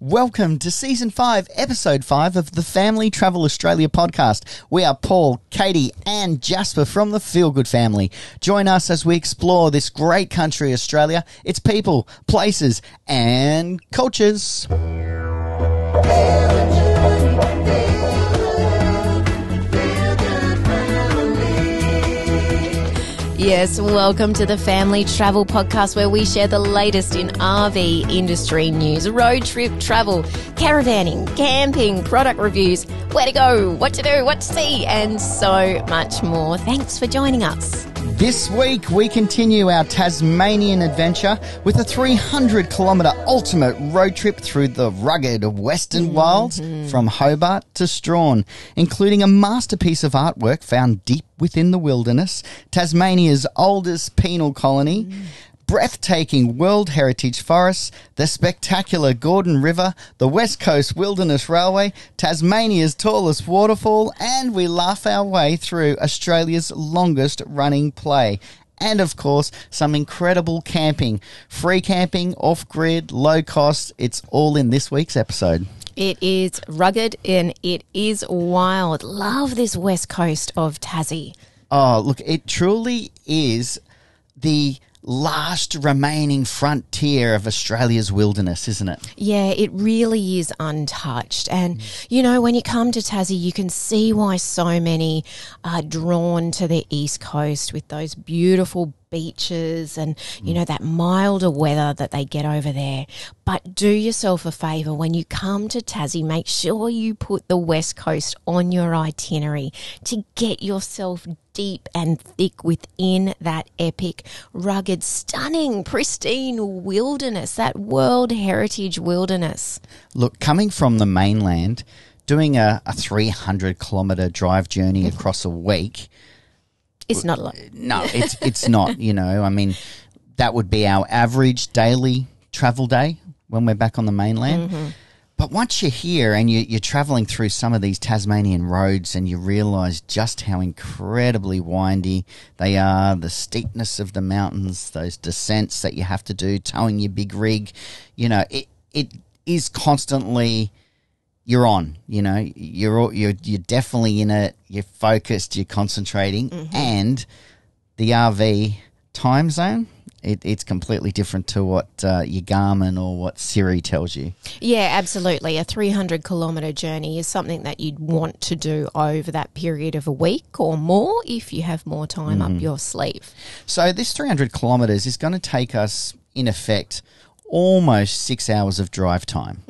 Welcome to Season 5, Episode 5 of the Family Travel Australia podcast. We are Paul, Katie and Jasper from the Feel Good family. Join us as we explore this great country, Australia, its people, places and cultures. Yes, welcome to the Family Travel Podcast, where we share the latest in RV industry news, road trip travel, caravanning, camping, product reviews, where to go, what to do, what to see, and so much more. Thanks for joining us. This week, we continue our Tasmanian adventure with a 300-kilometre ultimate road trip through the rugged Western Wilds from Hobart to Strahan, including a masterpiece of artwork found deep within the wilderness, Tasmania's oldest penal colony, breathtaking World Heritage Forests, the spectacular Gordon River, the West Coast Wilderness Railway, Tasmania's tallest waterfall, and we laugh our way through Australia's longest running play. And, of course, some incredible camping. Free camping, off-grid, low cost. It's all in this week's episode. It is rugged and it is wild. Love this west coast of Tassie. Oh, look, it truly is the last remaining frontier of Australia's wilderness, isn't it? Yeah, it really is untouched. And, you know, when you come to Tassie, you can see why so many are drawn to the east coast with those beautiful beaches and, you know, that milder weather that they get over there. But do yourself a favour, when you come to Tassie, make sure you put the west coast on your itinerary to get yourself deep and thick within that epic, rugged, stunning, pristine wilderness, that World Heritage wilderness. Look, coming from the mainland, doing a 300-kilometre drive journey across a week, it's not a lot. No, it's not, you know. I mean, that would be our average daily travel day when we're back on the mainland. But once you're here and you're travelling through some of these Tasmanian roads and you realise just how incredibly windy they are, the steepness of the mountains, those descents that you have to do, towing your big rig, you know, it is constantly... You're on, you know, you're definitely in it, you're focused, you're concentrating, and the RV time zone, it's completely different to what your Garmin or what Siri tells you. Yeah, absolutely. A 300-kilometre journey is something that you'd want to do over that period of a week or more if you have more time up your sleeve. So this 300 kilometres is going to take us, in effect, almost 6 hours of drive time.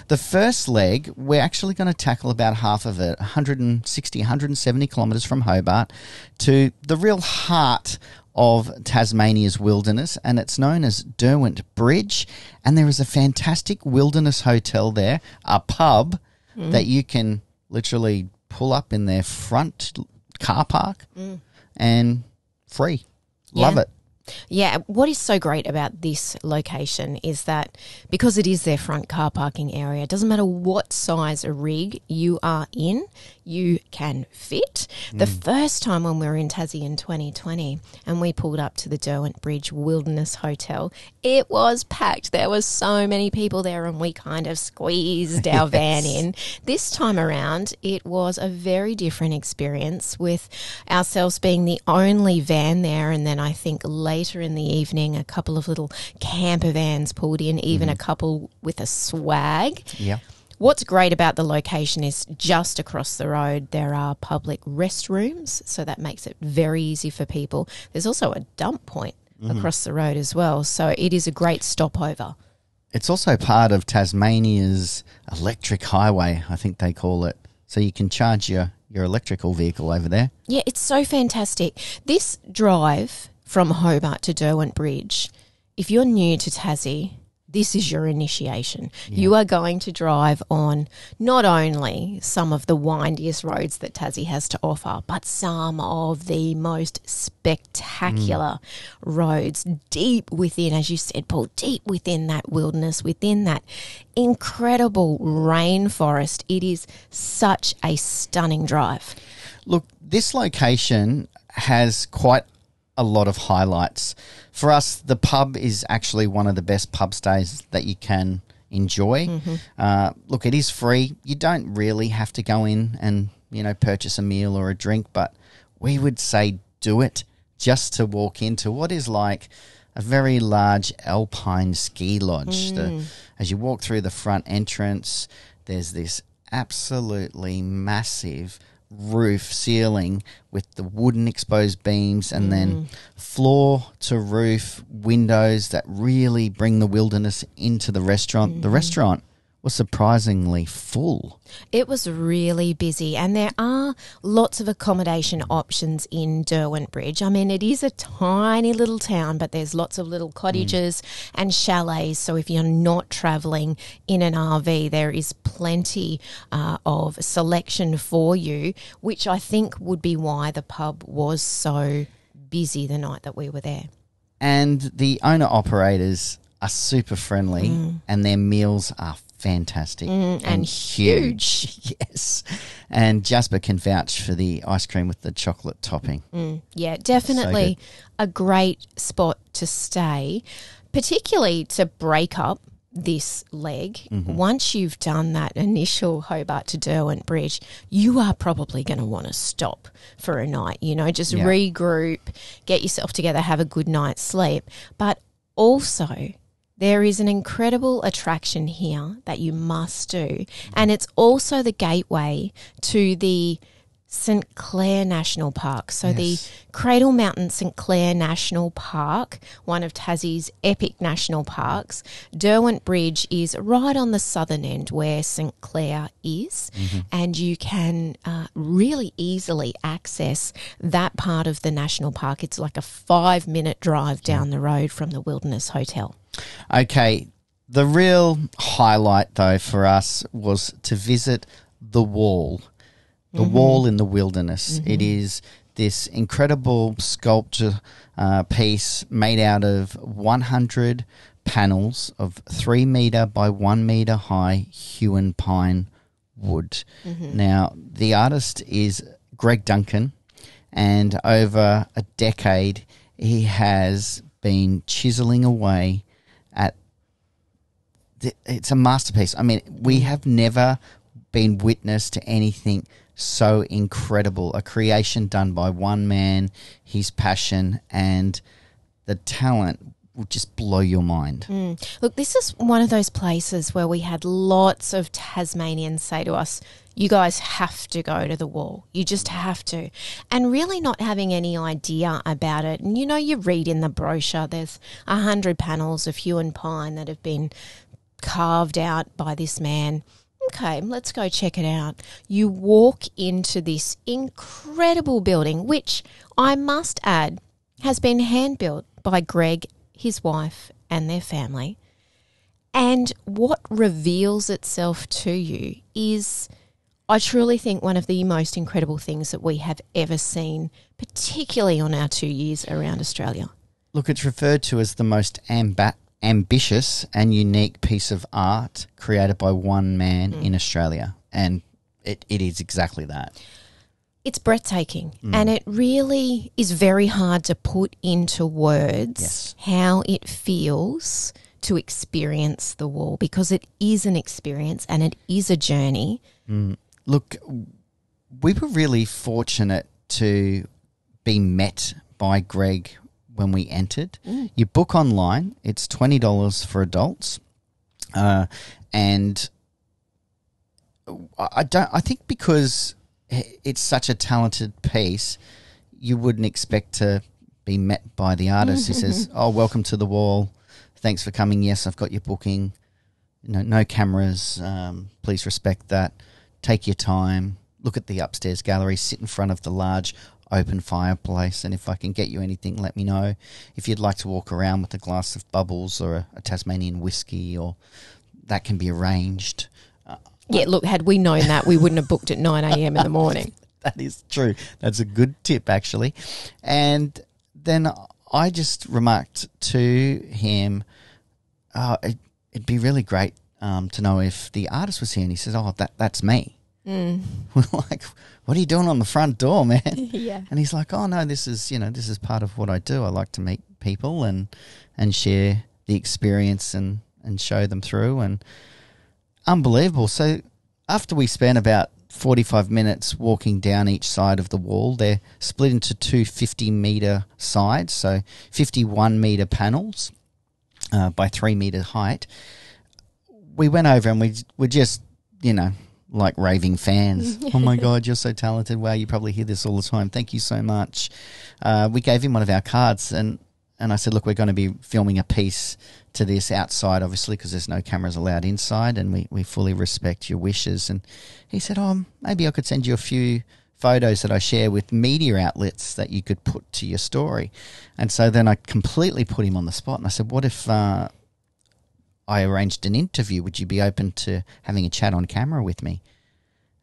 The first leg, we're actually going to tackle about half of it, 160, 170 kilometres from Hobart to the real heart of Tasmania's wilderness, and it's known as Derwent Bridge. And there is a fantastic wilderness hotel there, a pub that you can literally pull up in their front car park and free. Love it. Yeah, what is so great about this location is that because it is their front car parking area, it doesn't matter what size rig you are in, you can fit. The first time when we were in Tassie in 2020 and we pulled up to the Derwent Bridge Wilderness Hotel, it was packed. There were so many people there and we kind of squeezed our van in. This time around, it was a very different experience, with ourselves being the only van there, and then I think later in the evening, a couple of little camper vans pulled in, even a couple with a swag. Yeah. What's great about the location is just across the road there are public restrooms, so that makes it very easy for people. There's also a dump point across the road as well, so it is a great stopover. It's also part of Tasmania's electric highway, I think they call it. So you can charge your electrical vehicle over there. Yeah, it's so fantastic. This drive from Hobart to Derwent Bridge, if you're new to Tassie, this is your initiation. Yeah. You are going to drive on not only some of the windiest roads that Tassie has to offer, but some of the most spectacular roads deep within, as you said, Paul, deep within that wilderness, within that incredible rainforest. It is such a stunning drive. Look, this location has quite a lot of highlights. For us, the pub is actually one of the best pub stays that you can enjoy. Look, it is free. You don't really have to go in and, purchase a meal or a drink, but we would say do it just to walk into what is like a very large alpine ski lodge. As you walk through the front entrance, there's this absolutely massive roof ceiling with the wooden exposed beams and then floor to roof windows that really bring the wilderness into the restaurant. The restaurant was surprisingly full. It was really busy, and there are lots of accommodation options in Derwent Bridge. I mean, it is a tiny little town, but there's lots of little cottages and chalets. So if you're not travelling in an RV, there is plenty of selection for you, which I think would be why the pub was so busy the night that we were there. And the owner-operators are super friendly and their meals are fantastic and huge. Yes. And Jasper can vouch for the ice cream with the chocolate topping. Yeah, definitely a great spot to stay, particularly to break up this leg. Once you've done that initial Hobart to Derwent Bridge, you are probably going to want to stop for a night, just regroup, get yourself together, have a good night's sleep. But also, there is an incredible attraction here that you must do, and it's also the gateway to the Sinclair National Park. So the Cradle Mountain Sinclair National Park, one of Tassie's epic national parks. Derwent Bridge is right on the southern end where Sinclair is, and you can really easily access that part of the national park. It's like a 5-minute drive down the road from the Wilderness Hotel. Okay, the real highlight, though, for us was to visit the wall. The wall in the wilderness. It is this incredible sculpture piece made out of 100 panels of 3 metre by 1 metre high hewn pine wood. Now, the artist is Greg Duncan, and over a decade he has been chiselling away at it's a masterpiece. I mean, we have never been witness to anything so incredible, a creation done by one man, his passion, and the talent will just blow your mind. Look, this is one of those places where we had lots of Tasmanians say to us, you guys have to go to the wall. You just have to. And really not having any idea about it. And, you read in the brochure, there's 100 panels of hewn pine that have been carved out by this man. Okay, let's go check it out. You walk into this incredible building, which I must add has been hand-built by Greg, his wife, and their family. And what reveals itself to you is, I truly think, one of the most incredible things that we have ever seen, particularly on our 2 years around Australia. Look, it's referred to as the most ambitious and unique piece of art created by one man in Australia, and it is exactly that. It's breathtaking, and it really is very hard to put into words how it feels to experience the wall, because it is an experience and it is a journey. Look, we were really fortunate to be met by Greg when we entered. You book online. It's $20 for adults. And I think because it's such a talented piece, you wouldn't expect to be met by the artist who says, "Oh, welcome to the wall. Thanks for coming. Yes, I've got your booking. No cameras. Please respect that. Take your time. Look at the upstairs gallery. Sit in front of the large open fireplace, and if I can get you anything, let me know. If you'd like to walk around with a glass of bubbles or a Tasmanian whiskey, or that can be arranged." Yeah, look, had we known that, we wouldn't have booked at 9 a.m. in the morning. That is true. That's a good tip, actually. And then I just remarked to him, it'd be really great to know if the artist was here. And he says, "Oh, that's me." We're like, "What are you doing on the front door, man?" Yeah. And he's like, "Oh no, this is part of what I do. I like to meet people and share the experience and and show them through, and unbelievable. So after we spent about 45 minutes walking down each side of the wall, they're split into two 50-metre sides, so 51-metre panels by 3-metre height. We went over and we were just, like raving fans. Oh, my God, you're so talented. Wow, you probably hear this all the time. Thank you so much. We gave him one of our cards, and I said, look, we're going to be filming a piece to this outside, obviously, because there's no cameras allowed inside, and we fully respect your wishes. And he said, maybe I could send you a few photos that I share with media outlets that you could put to your story. And so then I completely put him on the spot, and I said, what if I arranged an interview? Would you be open to having a chat on camera with me?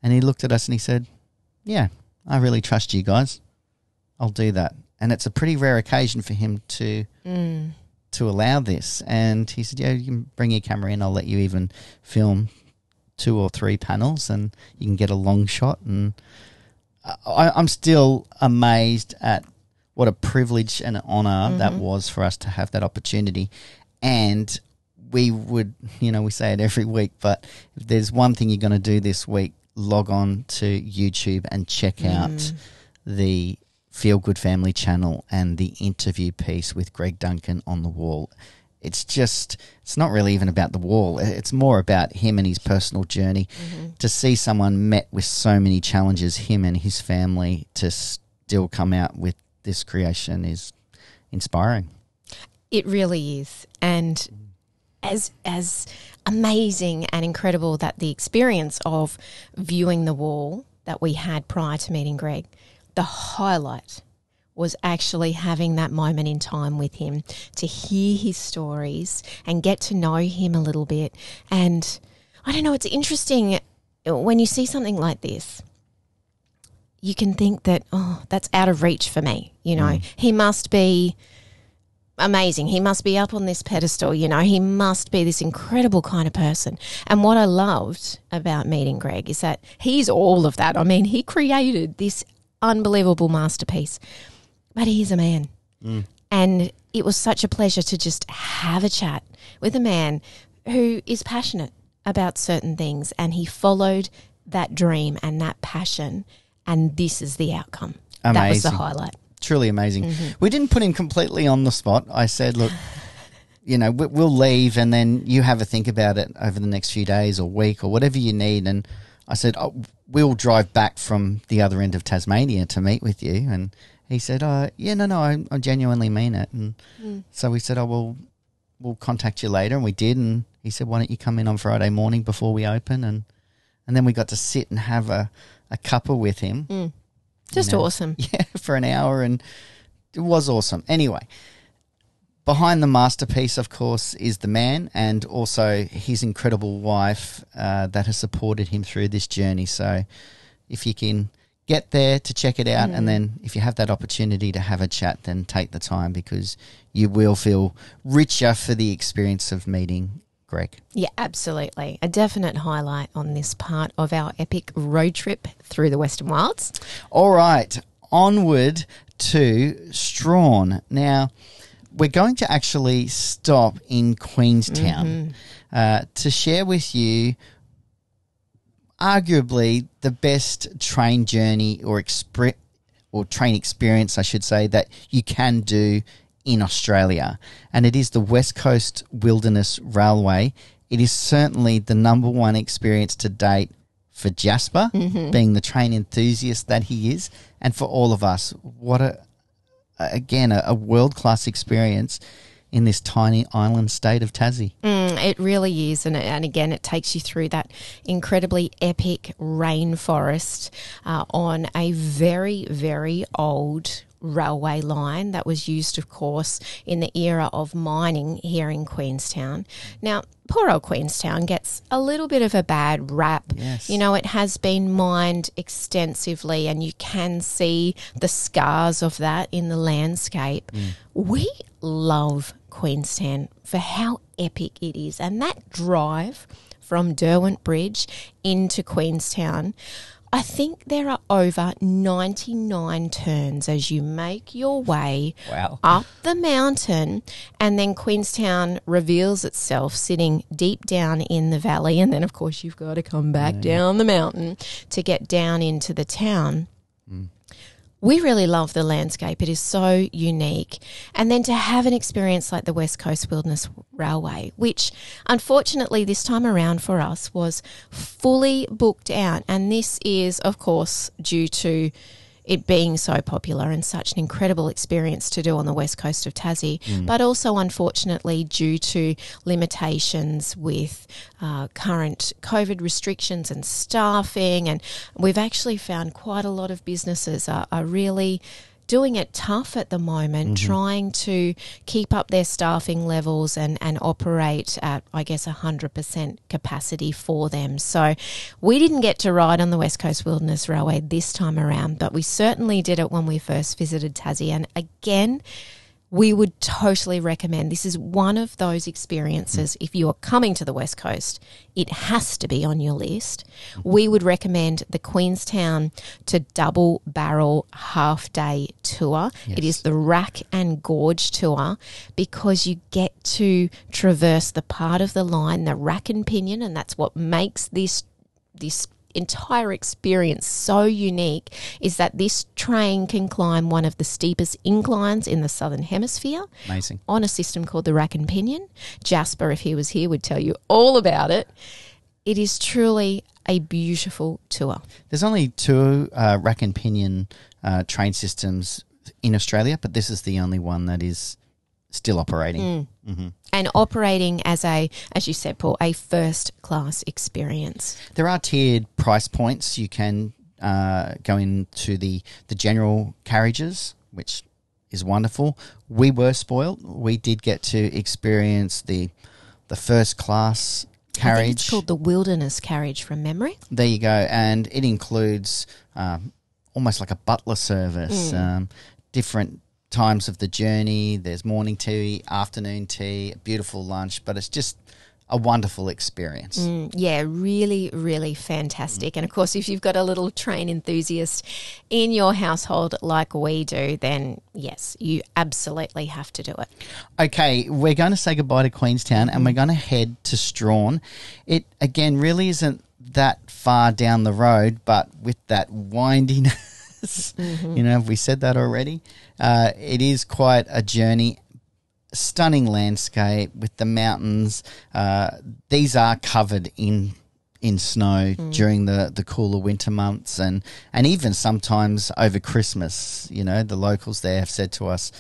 And he looked at us and he said, yeah, I really trust you guys. I'll do that. And it's a pretty rare occasion for him to allow this. And he said, yeah, you can bring your camera in. I'll let you even film 2 or 3 panels and you can get a long shot. And I'm still amazed at what a privilege and an honour that was for us to have that opportunity. And we would, we say it every week, but if there's one thing you're going to do this week, log on to YouTube and check out the Feel Good Family channel and the interview piece with Greg Duncan on the wall. It's not really even about the wall. It's more about him and his personal journey. To see someone met with so many challenges, him and his family, to still come out with this creation is inspiring. It really is. And as amazing and incredible that the experience of viewing the wall that we had prior to meeting Greg, the highlight was actually having that moment in time with him to hear his stories and get to know him a little bit. And I don't know, it's interesting when you see something like this, you can think that, that's out of reach for me. He must be amazing. He must be up on this pedestal. He must be this incredible kind of person. And what I loved about meeting Greg is that he's all of that. I mean, he created this unbelievable masterpiece, but he's a man. And it was such a pleasure to just have a chat with a man who is passionate about certain things, and he followed that dream and that passion, and this is the outcome. Amazing. That was the highlight. Truly amazing. We didn't put him completely on the spot. I said, look, we'll leave and then you have a think about it over the next few days or week or whatever you need. And I said, we'll drive back from the other end of Tasmania to meet with you. And he said, I genuinely mean it. And so we said, we'll contact you later. And we did. And he said, why don't you come in on Friday morning before we open? And then we got to sit and have a cuppa with him. Just awesome. Yeah, for an hour, and it was awesome. Anyway, behind the masterpiece, of course, is the man and also his incredible wife that has supported him through this journey. So if you can get there to check it out, and then if you have that opportunity to have a chat, then take the time, because you will feel richer for the experience of meeting Greg. Yeah, absolutely. A definite highlight on this part of our epic road trip through the Western Wilds. All right, onward to Strahan. Now, we're going to actually stop in Queenstown to share with you arguably the best train journey or train experience, I should say, that you can do in Australia, and it is the West Coast Wilderness Railway. It is certainly the number one experience to date for Jasper, being the train enthusiast that he is, and for all of us. What a world-class experience in this tiny island state of Tassie. It really is, and again, it takes you through that incredibly epic rainforest on a very, very old railway line that was used, of course, in the era of mining here in Queenstown. Now, poor old Queenstown gets a little bit of a bad rap. Yes. It has been mined extensively, and you can see the scars of that in the landscape. We love Queenstown for how epic it is, and that drive from Derwent Bridge into Queenstown, I think there are over 99 turns as you make your way up the mountain, and then Queenstown reveals itself sitting deep down in the valley, and then, of course, you've got to come back down the mountain to get down into the town. We really love the landscape. It is so unique. And then to have an experience like the West Coast Wilderness Railway, which unfortunately this time around for us was fully booked out. And this is, of course, due to it being so popular and such an incredible experience to do on the west coast of Tassie, but also unfortunately due to limitations with current COVID restrictions and staffing. And we've actually found quite a lot of businesses are really doing it tough at the moment, trying to keep up their staffing levels and operate at, I guess, 100% capacity for them. So we didn't get to ride on the West Coast Wilderness Railway this time around, but we certainly did it when we first visited Tassie. And again, we would totally recommend. This is one of those experiences. If you are coming to the West Coast, it has to be on your list. We would recommend the Queenstown to Double Barrel half-day tour. Yes. It is the Rack and Gorge tour, because you get to traverse the part of the line, the Rack and Pinion, and that's what makes this entire experience so unique, is that this train can climb one of the steepest inclines in the southern hemisphere. Amazing. On a system called the Rack and Pinion. Jasper, if he was here, would tell you all about it. It is truly a beautiful tour. There's only 2 Rack and Pinion train systems in Australia, but this is the only one that is still operating. And operating as you said, Paul, a first-class experience. There are tiered price points. You can go into the general carriages, which is wonderful. We were spoiled. We did get to experience the first-class carriage. I think it's called the Wilderness Carriage from memory. There you go. And it includes almost like a butler service, different times of the journey. There's morning tea, afternoon tea, a beautiful lunch, but it's just a wonderful experience. Yeah, really, really fantastic. And of course, if you've got a little train enthusiast in your household like we do, then yes, you absolutely have to do it. Okay, we're going to say goodbye to Queenstown and we're going to head to Strahan. It, again, really isn't that far down the road, but with that windiness, have we said that already? It is quite a journey. Stunning landscape with the mountains. These are covered in snow during the cooler winter months and even sometimes over Christmas. The locals there have said to us,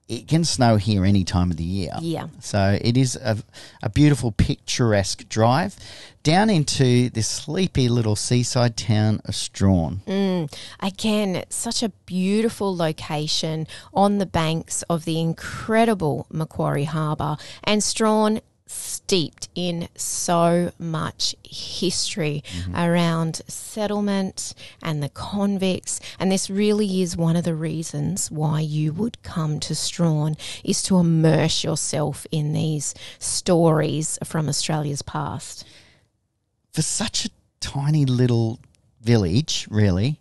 it can snow here any time of the year. Yeah. So it is a beautiful, picturesque drive down into this sleepy little seaside town of Strahan. Again, such a beautiful location on the banks of the incredible Macquarie Harbour, and Strahan steeped in so much history around settlement and the convicts. And this really is one of the reasons why you would come to Strahan, is to immerse yourself in these stories from Australia's past. For such a tiny little village, really,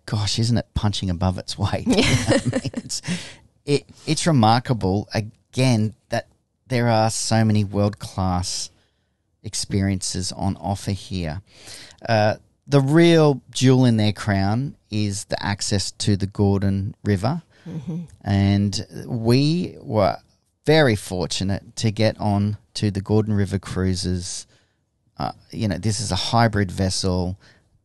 gosh, isn't it punching above its weight? It's remarkable, again, that there are so many world-class experiences on offer here. The real jewel in their crown is the access to the Gordon River. And we were very fortunate to get on to the Gordon River cruises. This is a hybrid vessel,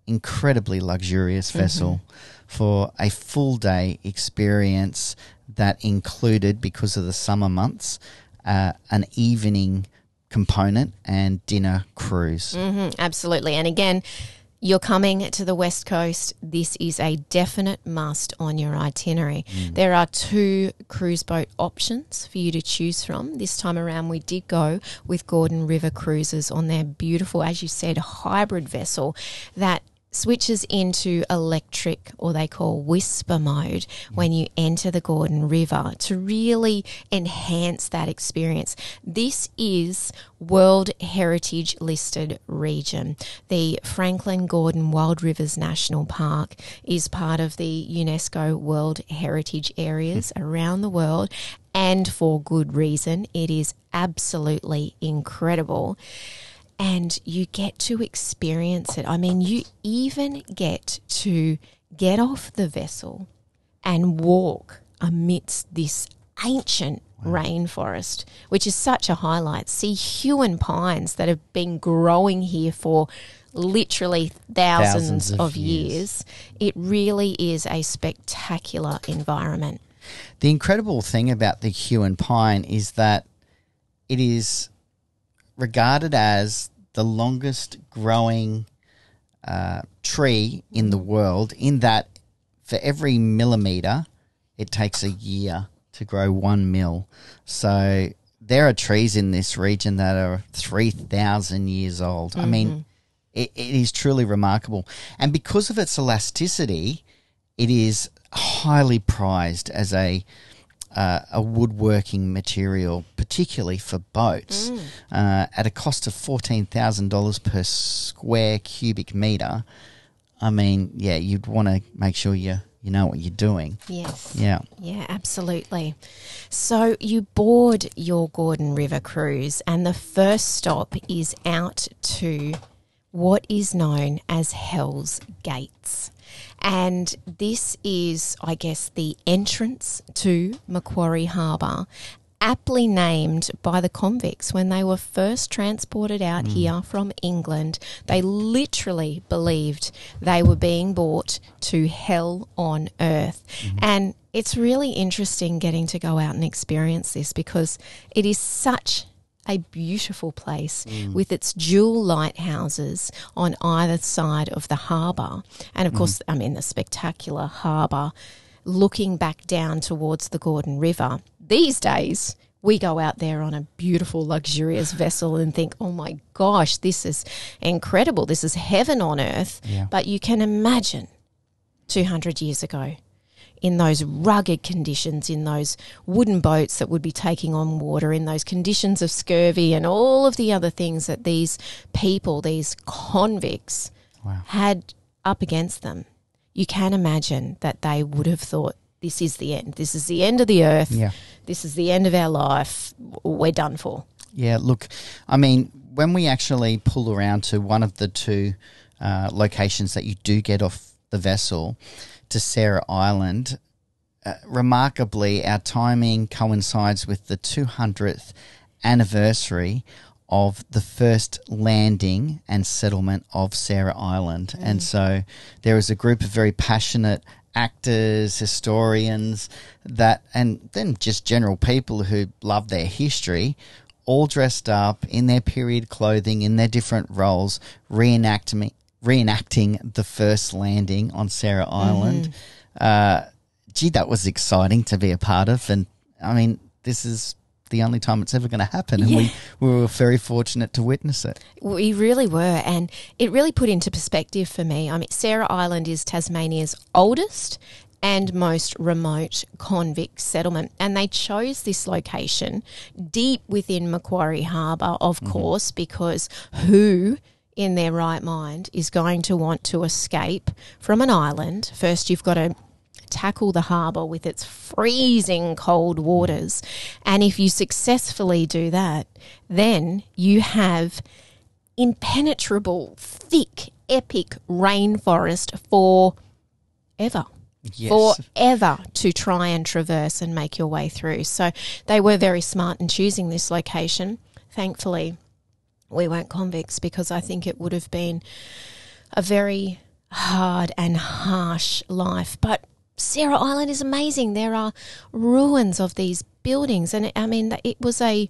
incredibly luxurious vessel for a full-day experience that included, because of the summer months, an evening component and dinner cruise. Absolutely. And again, you're coming to the West Coast, this is a definite must on your itinerary. There are 2 cruise boat options for you to choose from. This time around, we did go with Gordon River Cruises on their beautiful, as you said, hybrid vessel that switches into electric, or they call whisper mode, when you enter the Gordon River to really enhance that experience. This is World Heritage listed region. The Franklin Gordon Wild Rivers National Park is part of the UNESCO World Heritage areas around the world, and for good reason. It is absolutely incredible. And you get to experience it. I mean, you even get to get off the vessel and walk amidst this ancient rainforest, which is such a highlight. See Huon pines that have been growing here for literally thousands of years. It really is a spectacular environment. The incredible thing about the Huon pine is that it is regarded as the longest growing tree in the world, in that for every millimetre it takes a year to grow 1 mil. So there are trees in this region that are 3,000 years old. Mm-hmm. I mean, it is truly remarkable. And because of its elasticity, it is highly prized as a woodworking material, particularly for boats, at a cost of $14,000 per square cubic metre. I mean, yeah, you'd want to make sure you know what you're doing. Yes. Yeah. Yeah, absolutely. So you board your Gordon River cruise, and the first stop is out to what is known as Hell's Gates. And this is, I guess, the entrance to Macquarie Harbour, aptly named by the convicts when they were first transported out here from England. They literally believed they were being brought to hell on earth. And it's really interesting getting to go out and experience this, because it is such a beautiful place with its dual lighthouses on either side of the harbour. And, of course, I mean, the spectacular harbour looking back down towards the Gordon River. These days, we go out there on a beautiful, luxurious vessel and think, oh, my gosh, this is incredible. This is heaven on earth. Yeah. But you can imagine 200 years ago, in those rugged conditions, in those wooden boats that would be taking on water, in those conditions of scurvy and all of the other things that these people, these convicts, had up against them. You can imagine that they would have thought, this is the end. This is the end of the earth. Yeah. This is the end of our life. We're done for. Yeah, look, I mean, when we actually pull around to one of the two locations that you do get off the vessel, to Sarah Island, remarkably, our timing coincides with the 200th anniversary of the first landing and settlement of Sarah Island. And so there is a group of very passionate actors, historians, and then just general people who love their history, all dressed up in their period clothing, in their different roles, reenacting the first landing on Sarah Island. Gee, that was exciting to be a part of. And, I mean, this is the only time it's ever going to happen. And we were very fortunate to witness it. We really were. And it really put into perspective for me. I mean, Sarah Island is Tasmania's oldest and most remote convict settlement. And they chose this location deep within Macquarie Harbour, of course, because who in their right mind is going to want to escape from an island? First, you've got to tackle the harbour with its freezing cold waters. And if you successfully do that, then you have impenetrable, thick, epic rainforest forever. Yes. Forever to try and traverse and make your way through. So they were very smart in choosing this location. Thankfully, we weren't convicts, because I think it would have been a very hard and harsh life. But Sarah Island is amazing. There are ruins of these buildings, and I mean, it was a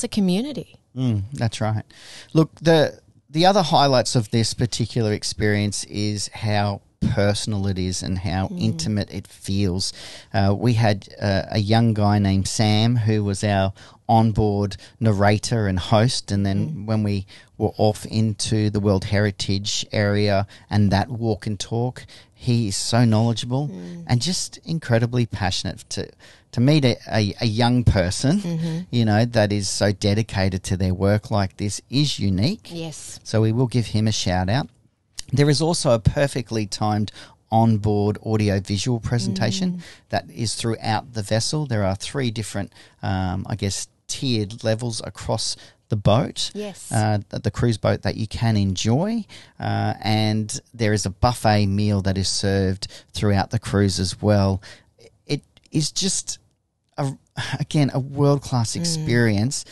community. That's right. Look, the other highlights of this particular experience is how personal it is and how intimate it feels. We had a young guy named Sam who was our onboard narrator and host, and then when we were off into the World Heritage area and that walk and talk, he is so knowledgeable and just incredibly passionate. To meet a young person, you know, that is so dedicated to their work like this is unique. Yes. So we will give him a shout out. There is also a perfectly timed onboard audio-visual presentation that is throughout the vessel. There are 3 different, tiered levels across the boat, Yes. The cruise boat that you can enjoy, and there is a buffet meal that is served throughout the cruise as well. It is just, a world-class experience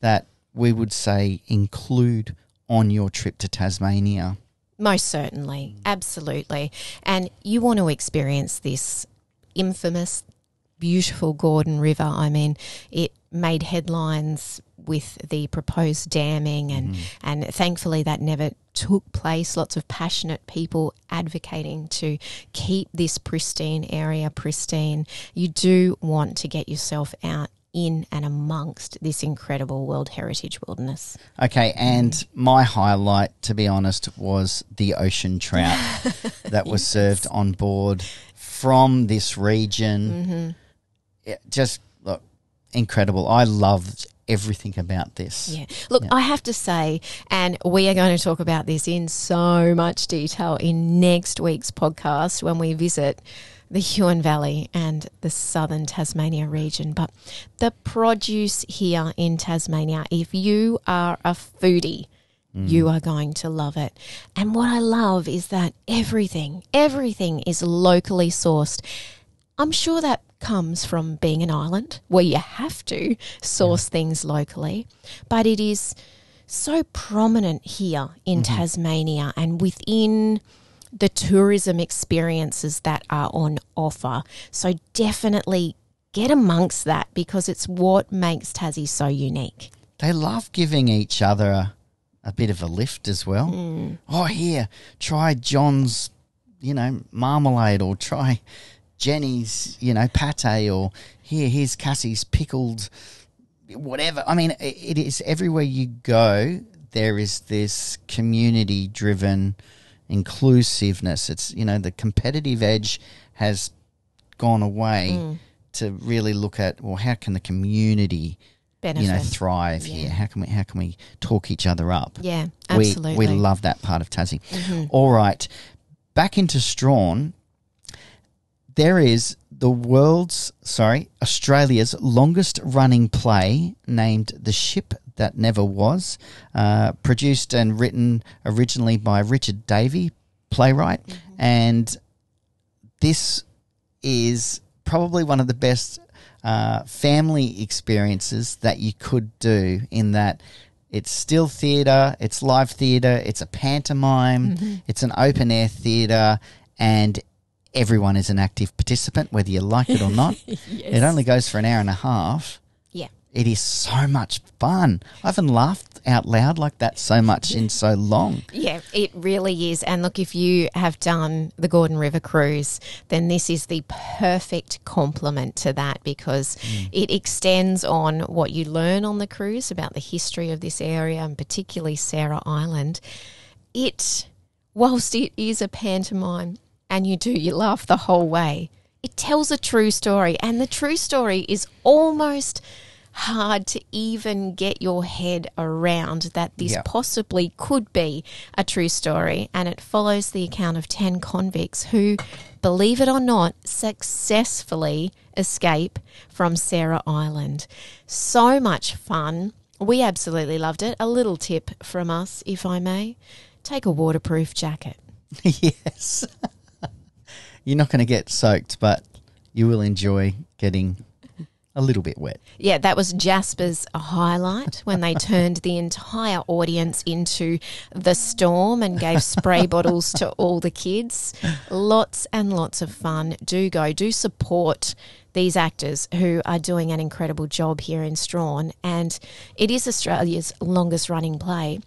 that we would say include on your trip to Tasmania. Most certainly. Absolutely. And you want to experience this infamous, beautiful Gordon River. I mean, it made headlines with the proposed damming and thankfully that never took place. Lots of passionate people advocating to keep this pristine area pristine. You do want to get yourself out in and amongst this incredible World Heritage wilderness. Okay, and my highlight, to be honest, was the ocean trout that was served on board from this region. It just, look, incredible. I loved everything about this. Yeah. Look, I have to say, and we are going to talk about this in so much detail in next week's podcast when we visit the Huon Valley and the southern Tasmania region. But the produce here in Tasmania, if you are a foodie, you are going to love it. And what I love is that everything is locally sourced. I'm sure that comes from being an island where you have to source things locally, but it is so prominent here in Tasmania and within the tourism experiences that are on offer. So definitely get amongst that because it's what makes Tassie so unique. They love giving each other a bit of a lift as well. Oh, here, try John's, marmalade, or try Jenny's, pate, or here's Cassie's pickled whatever. I mean, it is everywhere you go, there is this community-driven inclusiveness. It's, the competitive edge has gone away to really look at, well, how can the community benefit, thrive here? How can we talk each other up? Yeah, absolutely. We love that part of Tassie. All right, back into Strahan. There is Australia's longest running play named The Ship That Never Was, produced and written originally by Richard Davey, playwright. And this is probably one of the best family experiences that you could do, in that it's still theatre, it's live theatre, it's a pantomime, it's an open-air theatre, and everyone is an active participant, whether you like it or not. Yes. It only goes for an hour and a half. Yeah. It is so much fun. I haven't laughed out loud like that so much in so long. Yeah, it really is. And look, if you have done the Gordon River cruise, then this is the perfect complement to that, because it extends on what you learn on the cruise about the history of this area, and particularly Sarah Island. Whilst it is a pantomime, and you laugh the whole way, it tells a true story. And the true story is almost hard to even get your head around that this possibly could be a true story. And it follows the account of 10 convicts who, believe it or not, successfully escape from Sarah Island. So much fun. We absolutely loved it. A little tip from us, if I may. Take a waterproof jacket. Yes. You're not going to get soaked, but you will enjoy getting a little bit wet. Yeah, that was Jasper's highlight when they turned the entire audience into the storm and gave spray bottles to all the kids. Lots and lots of fun. Do support these actors who are doing an incredible job here in Strahan, and it is Australia's longest running play.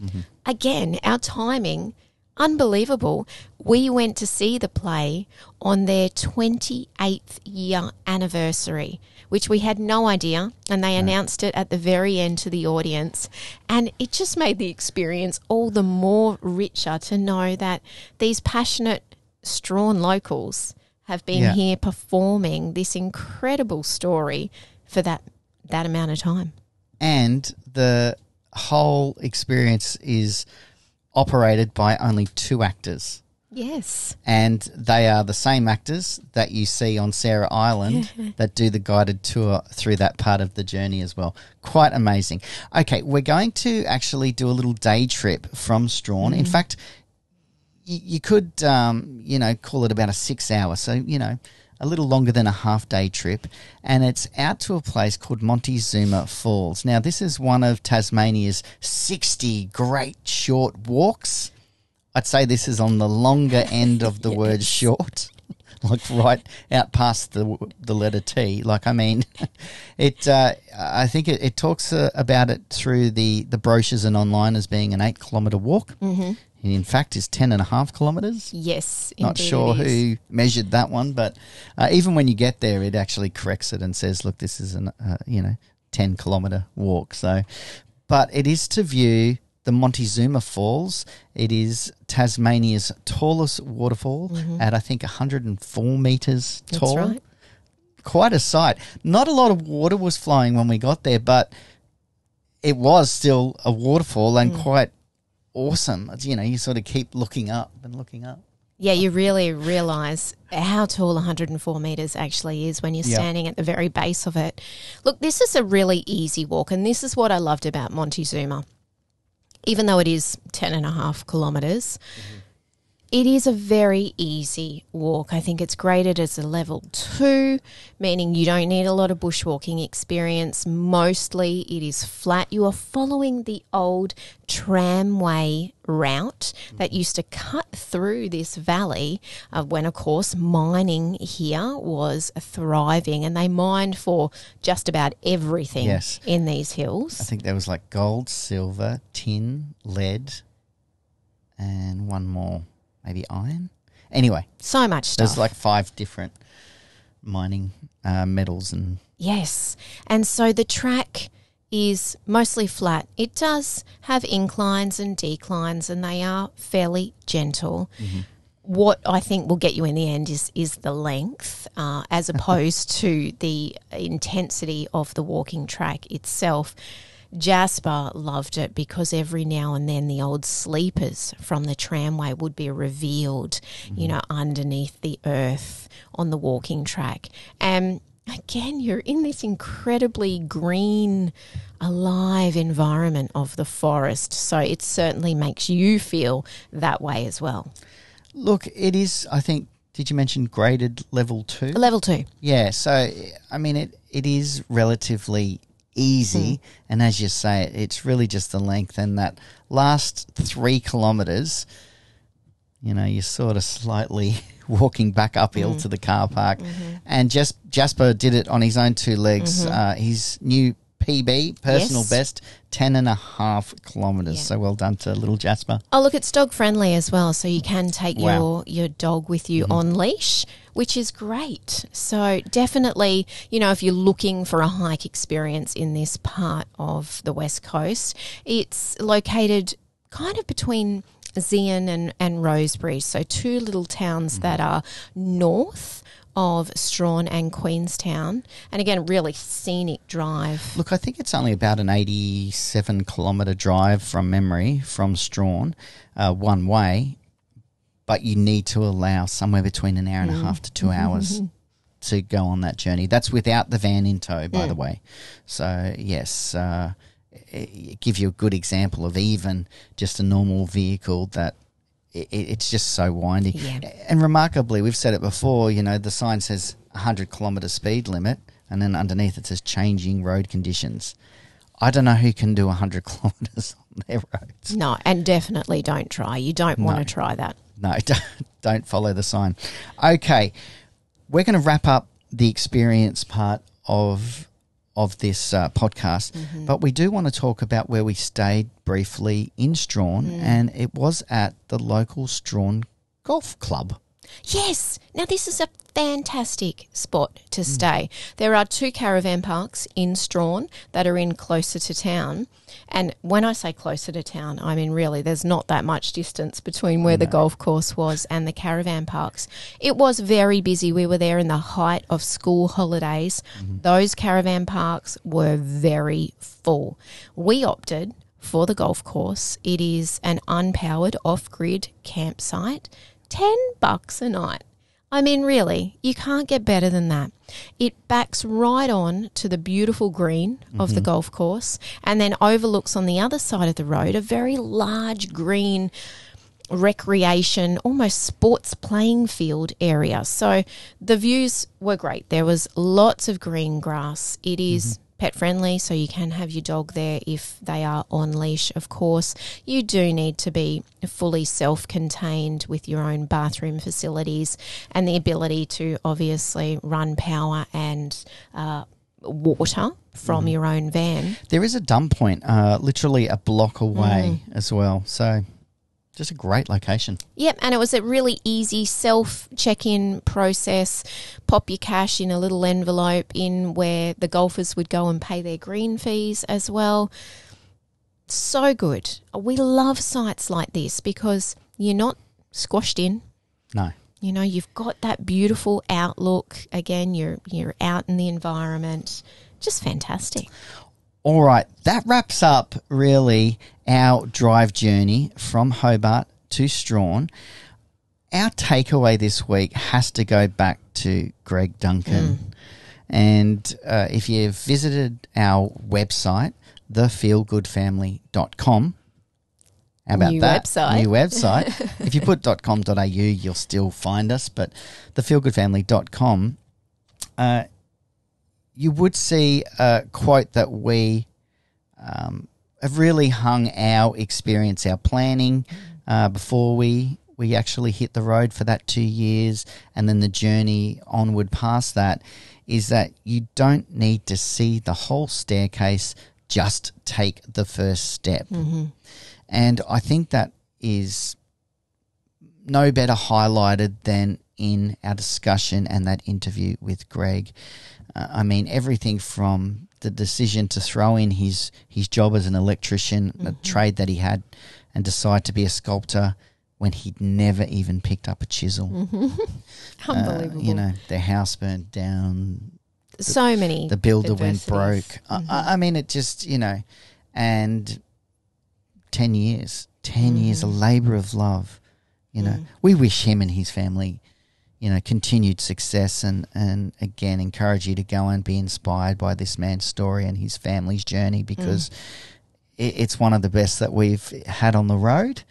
Again, our timing unbelievable. We went to see the play on their 28th year anniversary, which we had no idea, and they announced it at the very end to the audience. And it just made the experience all the more richer to know that these passionate Strahan locals have been here performing this incredible story for that amount of time. And the whole experience is operated by only 2 actors. Yes. And they are the same actors that you see on Sarah Island that do the guided tour through that part of the journey as well. Quite amazing. Okay, we're going to actually do a little day trip from Strahan. In fact, you could, call it about a 6 hour. So, a little longer than a half-day trip. And it's out to a place called Montezuma Falls. Now, this is one of Tasmania's 60 great short walks. I'd say this is on the longer end of the word short, like right out past the letter T. I think it talks about it through the brochures and online as being an 8-kilometre walk. Mm-hmm. It in fact is 10.5 kilometres. Yes, not sure who measured that one, but even when you get there, it actually corrects it and says, "Look, this is an 10-kilometre walk." So, but it is to view the Montezuma Falls. It is Tasmania's tallest waterfall at, I think, 104 metres tall. That's right. Quite a sight. Not a lot of water was flowing when we got there, but it was still a waterfall and quite awesome. You sort of keep looking up and looking up. Yeah, you really realise how tall 104 metres actually is when you're standing at the very base of it. Look, this is a really easy walk, and this is what I loved about Montezuma. Even though it is 10.5 kilometres, it is a very easy walk. I think it's graded as a level 2, meaning you don't need a lot of bushwalking experience. Mostly it is flat. You are following the old tramway route that used to cut through this valley when, of course, mining here was thriving, and they mined for just about everything in these hills. I think there was like gold, silver, tin, lead, and one more. Maybe iron. Anyway. So much stuff. There's like 5 different mining metals. Yes. And so the track is mostly flat. It does have inclines and declines, and they are fairly gentle. Mm-hmm. What I think will get you in the end is the length as opposed to the intensity of the walking track itself. Jasper loved it because every now and then the old sleepers from the tramway would be revealed, underneath the earth on the walking track. And again, you're in this incredibly green, alive environment of the forest. So it certainly makes you feel that way as well. Look, it is, I think, did you mention graded level 2? Level 2. Yeah. So, I mean, it is relatively easy, and as you say, it's really just the length, and that last 3 kilometres, you're sort of slightly walking back uphill to the car park, and Jasper did it on his own 2 legs. His new PB, personal best, 10.5 kilometres. So well done to little Jasper. Oh, look, it's dog friendly as well, so you can take your dog with you on leash, which is great. So definitely, if you're looking for a hike experience in this part of the West Coast, it's located kind of between Zion and Rosebery, so 2 little towns that are north of Strahan and Queenstown, and again, really scenic drive. Look, I think it's only about an 87-kilometre drive from memory from Strahan, one way, but you need to allow somewhere between an hour and a half to 2 hours to go on that journey. That's without the van in tow, by the way. So, yes, it gives you a good example of even just a normal vehicle that it's just so windy. Yeah. And remarkably, we've said it before, the sign says 100-kilometre speed limit, and then underneath it says changing road conditions. I don't know who can do 100 kilometres on their roads. No, and definitely don't try. You don't want to try that. No, don't follow the sign. Okay, we're going to wrap up the experience part of of this podcast, but we do want to talk about where we stayed briefly in Strahan, and it was at the local Strahan Golf Club. Yes. Now, this is a fantastic spot to stay. There are 2 caravan parks in Strahan that are in closer to town. And when I say closer to town, I mean really there's not that much distance between where the golf course was and the caravan parks. It was very busy. We were there in the height of school holidays. Those caravan parks were very full. We opted for the golf course. It is an unpowered off-grid campsite. $10 a night. I mean, really, you can't get better than that. It backs right on to the beautiful green of the golf course and then overlooks on the other side of the road a very large green recreation, almost sports playing field area. So the views were great. There was lots of green grass. It is pet friendly, so you can have your dog there if they are on leash, of course. You do need to be fully self-contained with your own bathroom facilities and the ability to obviously run power and water from your own van. There is a dump point literally a block away as well, so just a great location. Yep, and it was a really easy self-check-in process. Pop your cash in a little envelope in where the golfers would go and pay their green fees as well. So good. We love sites like this because you're not squashed in. No. You know, you've got that beautiful outlook. Again, you're out in the environment. Just fantastic. All right, that wraps up really our drive journey from Hobart to Strahan. Our takeaway this week has to go back to Greg Duncan. And if you've visited our website, thefeelgoodfamily.com, how about New that? website. New website. If you put .com.au, you'll still find us, but thefeelgoodfamily.com, you would see a quote that we have really hung our experience, our planning, before we actually hit the road for that 2 years and then the journey onward past that, is that you don't need to see the whole staircase, just take the first step. And I think that is no better highlighted than in our discussion and that interview with Greg. I mean, everything from the decision to throw in his job as an electrician, a trade that he had, and decide to be a sculptor when he'd never even picked up a chisel. Unbelievable. You know, their house burnt down. So many. The builder went adversities. broke. I mean, it just, you know, and 10 years, a labour of love. You know, we wish him and his family, you know, continued success, and again, encourage you to go and be inspired by this man's story and his family's journey, because it's one of the best that we've had on the road.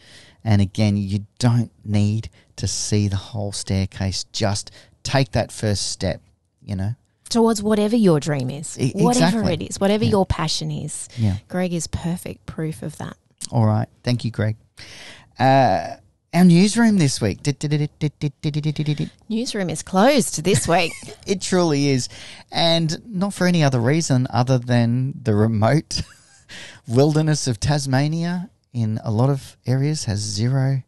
And again, you don't need to see the whole staircase. Just take that first step, you know. Towards whatever your dream is, whatever it is, whatever your passion is. Yeah. Greg is perfect proof of that. All right. Thank you, Greg. Our newsroom this week. Newsroom is closed this week. It truly is. And not for any other reason other than the remote wilderness of Tasmania in a lot of areas has zero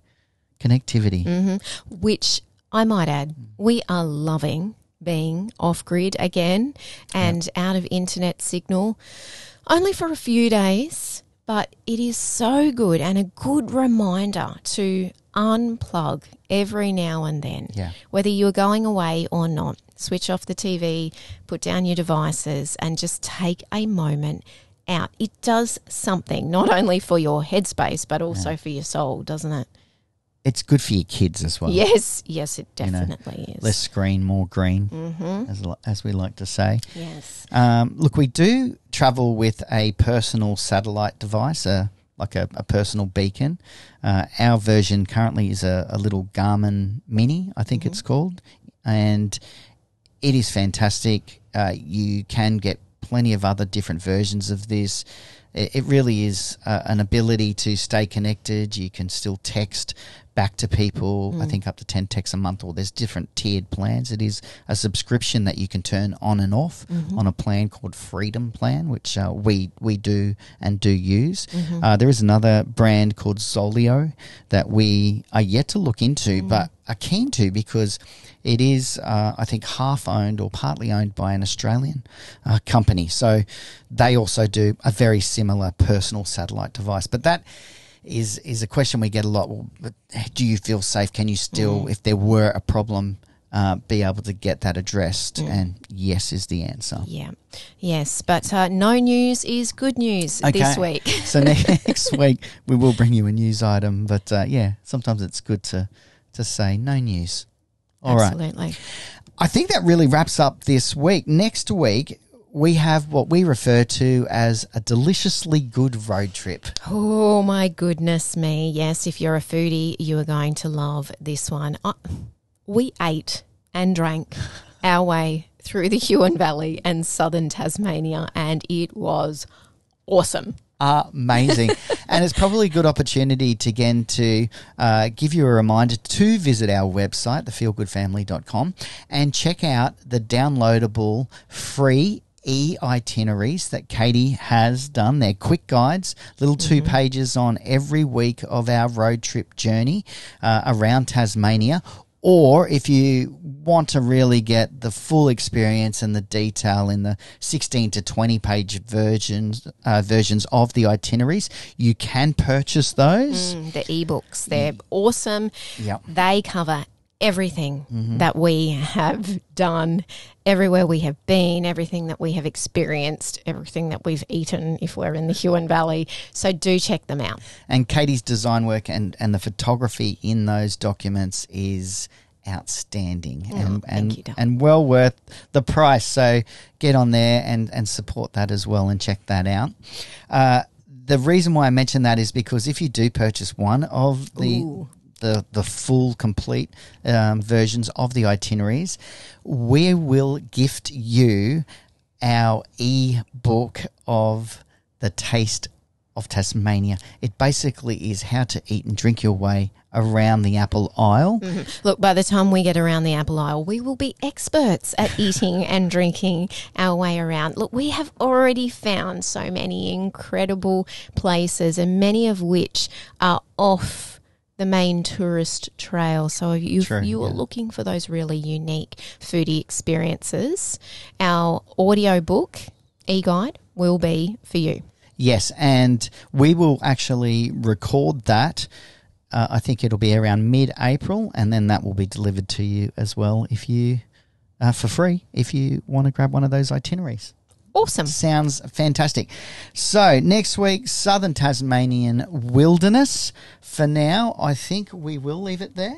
connectivity. Which I might add, we are loving being off-grid again and out of internet signal, only for a few days, but it is so good and a good reminder to unplug every now and then. Yeah. Whether you're going away or not, switch off the TV, put down your devices and just take a moment out. It does something, not only for your headspace, but also for your soul, doesn't it? It's good for your kids as well. Yes, it definitely is. Less screen, more green, as we like to say. Yes. Look, we do travel with a personal satellite device, like a personal beacon. Our version currently is a little Garmin Mini, I think it's called, and it is fantastic. You can get plenty of other different versions of this. It really is an ability to stay connected. You can still text back to people, I think up to 10 texts a month, or there's different tiered plans. It is a subscription that you can turn on and off on a plan called Freedom Plan, which we do and do use. There is another brand called Zolio that we are yet to look into, but are keen to, because it is, I think, half owned or partly owned by an Australian company. So they also do a very similar personal satellite device. But that is a question we get a lot. Well, do you feel safe? Can you still, if there were a problem, be able to get that addressed? And yes is the answer. Yeah. Yes, but no news is good news this week. So next week we will bring you a news item. But sometimes it's good to say no news. All right. Absolutely. I think that really wraps up this week. Next week, we have what we refer to as a deliciously good road trip. Oh, my goodness me. Yes, if you're a foodie, you are going to love this one. We ate and drank our way through the Huon Valley and southern Tasmania, and it was awesome. Amazing. And it's probably a good opportunity to, again, to give you a reminder to visit our website, thefeelgoodfamily.com, and check out the downloadable free itineraries that Katie has done. They're quick guides, little 2 pages on every week of our road trip journey around Tasmania. Or if you want to really get the full experience and the detail in the 16 to 20 page versions of the itineraries, you can purchase those. The ebooks, they're awesome. Yep. They cover everything that we have done, everywhere we have been, everything that we have experienced, everything that we've eaten if we're in the Huon Valley. So do check them out. And Katie's design work and the photography in those documents is outstanding and well worth the price. So get on there and support that as well and check that out. The reason why I mention that is because if you do purchase one of the full, complete versions of the itineraries, we will gift you our e-book of The Taste of Tasmania. It basically is how to eat and drink your way around the Apple Isle. Look, by the time we get around the Apple Isle, we will be experts at eating and drinking our way around. Look, we have already found so many incredible places, and many of which are off the main tourist trail. So if you are looking for those really unique foodie experiences, our audiobook e-guide will be for you. Yes, and we will actually record that. I think it'll be around mid-April, and then that will be delivered to you as well if you for free if you want to grab one of those itineraries. Awesome. Sounds fantastic. So next week, Southern Tasmanian Wilderness. For now, I think we will leave it there.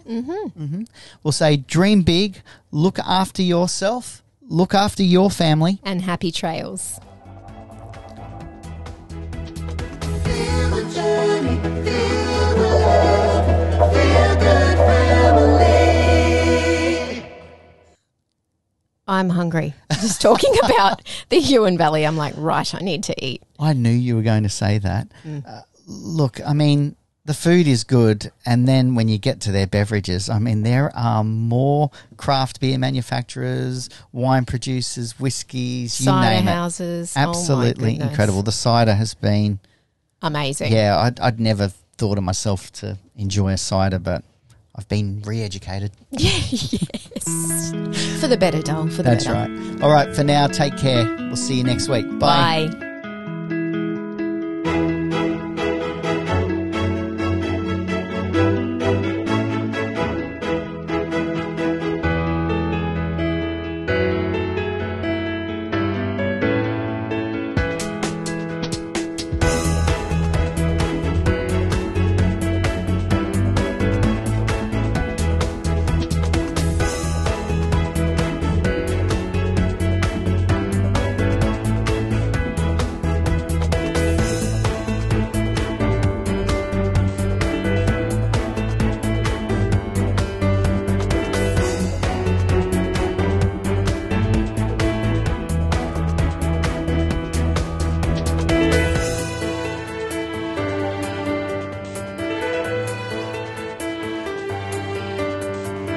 We'll say dream big, look after yourself, look after your family. And happy trails. Feel the journey, feel the love, feel good family. I'm hungry. Just talking about the Huon Valley, I'm like, right, I need to eat. I knew you were going to say that. Look, I mean, the food is good, and then when you get to their beverages, I mean, there are more craft beer manufacturers, wine producers, whiskies, you Cider name houses. it. Absolutely incredible. The cider has been amazing. Yeah, I'd never thought of myself to enjoy a cider, but I've been re-educated. Yes. For the better, doll. For the That's better. right. All right, for now, take care. We'll see you next week. Bye. Bye.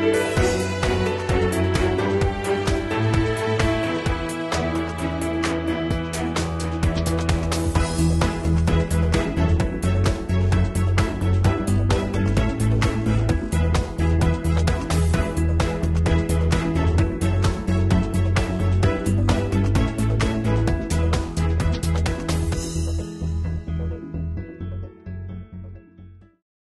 Feel